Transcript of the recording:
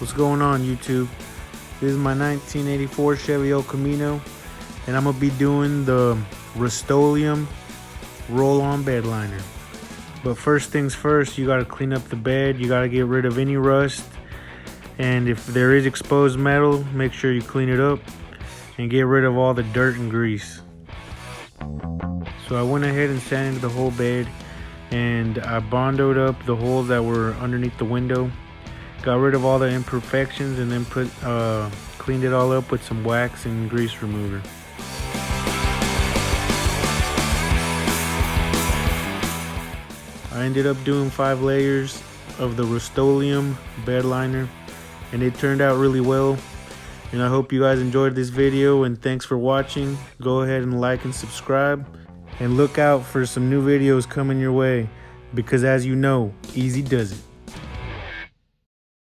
What's going on, YouTube? This is my 1984 Chevy Camino, and I'm gonna be doing the Rustoleum roll-on bed liner. But first things first, you gotta clean up the bed. You gotta get rid of any rust, and if there is exposed metal, make sure you clean it up and get rid of all the dirt and grease. So I went ahead and sanded the whole bed, and I bondoed up the holes that were underneath the window. Got rid of all the imperfections, and then cleaned it all up with some wax and grease remover. I ended up doing 5 layers of the Rustoleum bed liner, and it turned out really well. And I hope you guys enjoyed this video, and thanks for watching. Go ahead and like and subscribe, and look out for some new videos coming your way, because as you know, easy does it.